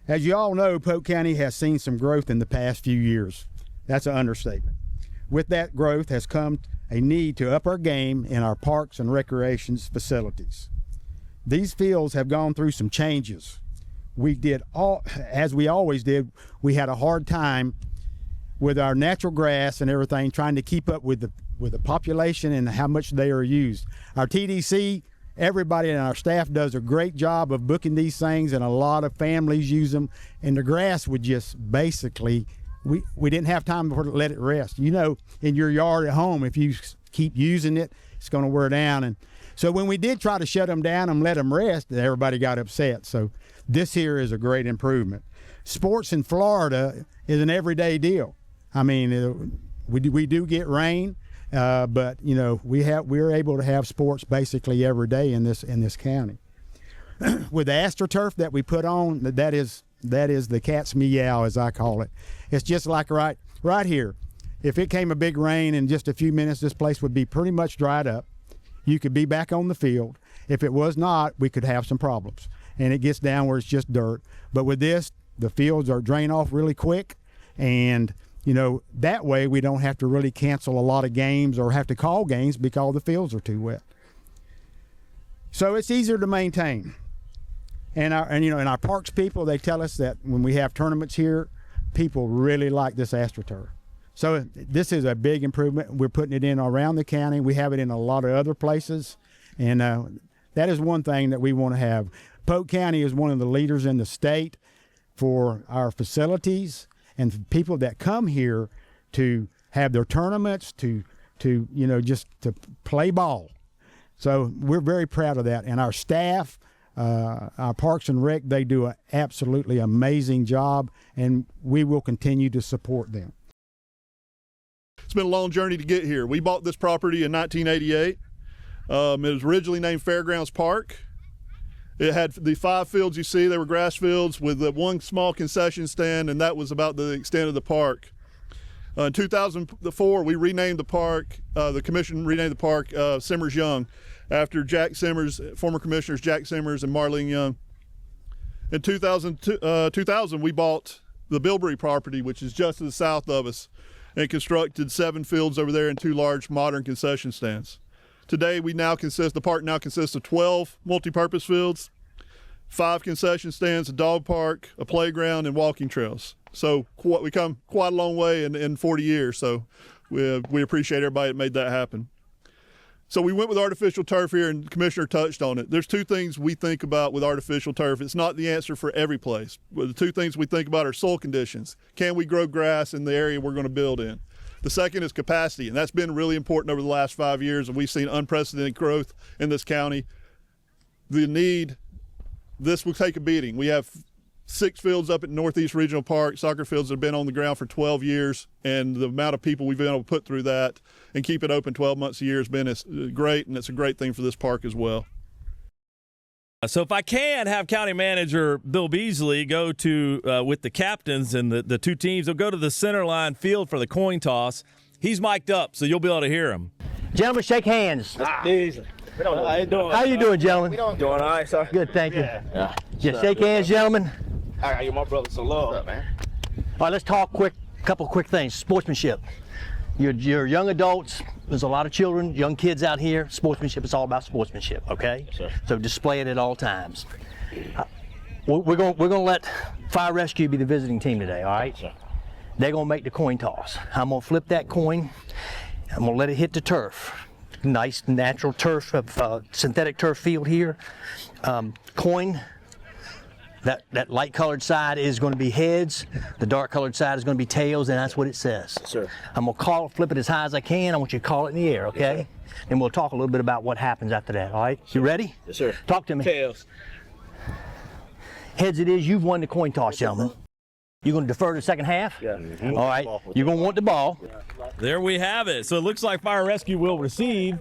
As you all know, Polk County has seen some growth in the past few years. That's an understatement. With that growth has come a need to up our game in our parks and recreations facilities. These fields have gone through some changes. We did as we always did, we had a hard time with our natural grass and everything, trying to keep up with the population and how much they are used. Our TDC, everybody in our staff does a great job of booking these things, and a lot of families use them, and the grass would just basically, we didn't have time to let it rest. You know, in your yard at home, if you keep using it, it's going to wear down. And so when we did try to shut them down and let them rest, everybody got upset. So this here is a great improvement. Sports in Florida is an everyday deal. I mean, we do get rain, but you know, we're able to have sports basically every day in this county. With the AstroTurf that we put on, that is the cat's meow, as I call it. It's just like right here. If it came a big rain in just a few minutes, this place would be pretty much dried up. You could be back on the field. If it was not, we could have some problems. And it gets down where it's just dirt. But with this, the fields are drained off really quick, and you know, that way we don't have to really cancel a lot of games or have to call games because the fields are too wet. So it's easier to maintain. And you know, in our parks people, they tell us that when we have tournaments here, people really like this AstroTurf. So this is a big improvement. We're putting it in around the county. We have it in a lot of other places, and that is one thing that we want to have. Polk County is one of the leaders in the state for our facilities and people that come here to have their tournaments, to you know, just to play ball. So we're very proud of that. And our staff, our Parks and Rec, they do an absolutely amazing job, and we will continue to support them. It's been a long journey to get here. We bought this property in 1988. It was originally named Fairgrounds Park. It had the 5 fields you see. They were grass fields with one small concession stand, and that was about the extent of the park. In 2004, we renamed the park, the commission renamed the park Simmers Young, after Jack Simmers, former commissioners Jack Simmers and Marlene Young. In 2000, we bought the Bilberry property, which is just to the south of us, and constructed 7 fields over there and 2 large modern concession stands. Today, the park now consists of 12 multi-purpose fields, 5 concession stands, a dog park, a playground, and walking trails. So we come quite a long way in 40 years. So we appreciate everybody that made that happen. So we went with artificial turf here, and the commissioner touched on it. There's 2 things we think about with artificial turf. It's not the answer for every place. But the 2 things we think about are soil conditions. Can we grow grass in the area we're going to build in? The second is capacity, and that's been really important over the last 5 years, and we've seen unprecedented growth in this county. This will take a beating. We have 6 fields up at Northeast Regional Park, soccer fields that have been on the ground for 12 years, and the amount of people we've been able to put through that and keep it open 12 months a year has been great, and it's a great thing for this park as well. So if I can have County Manager Bill Beasley go to, with the captains and the 2 teams, they'll go to the center line field for the coin toss. He's mic'd up, so you'll be able to hear him. Gentlemen, shake hands. Beasley. How you doing, gentlemen? Doing all right, sir. Good, thank you. Yeah. Just shake hands, gentlemen. I got you, my brother, some love. What's up, man? All right, let's talk couple quick things. Sportsmanship. You're young adults. There's a lot of children, young kids out here. Sportsmanship is all about sportsmanship, okay? Yes, sir. So display it at all times. We're going to let Fire Rescue be the visiting team today, all right? Yes, sir. They're going to make the coin toss. I'm going to flip that coin. I'm going to let it hit the turf. Nice natural turf, synthetic turf field here. Coin. That light colored side is going to be heads, the dark colored side is going to be tails, and that's what it says. Yes, sir. I'm going to flip it as high as I can. I want you to call it in the air, okay? Yes, and we'll talk a little bit about what happens after that, all right? You ready? Yes, sir. Talk to me. Tails. Heads it is. You've won the coin toss, gentlemen. You're going to defer to the second half? Yeah. All right. You're going to want the ball. There we have it. So it looks like Fire Rescue will receive.